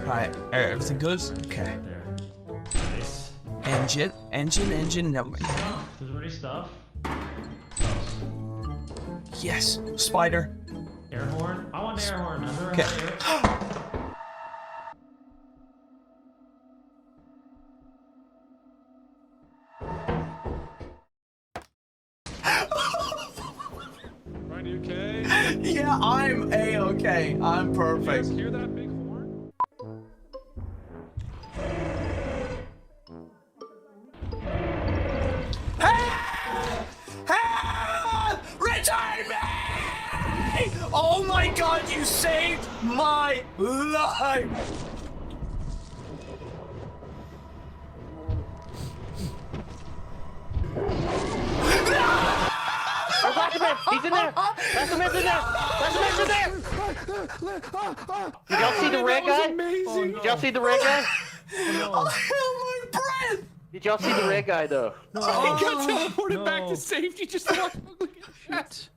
Right, everything good? Okay. There. Nice. Engine, never mind. Is there any stuff? Yes, spider. Air horn? I want an air horn. Is there a Okay. air? Ryan, you okay? Yeah, I'm A-okay. I'm You perfect. guys hear that big horn? Return me! Oh my god, you saved my life! He's in there! Masterman's in there! Masterman's in there! Did y'all see the red guy? Amazing. Did y'all see the red guy? I held my breath! Did y'all see the red guy though? I got teleported back to safety just like. Look at that.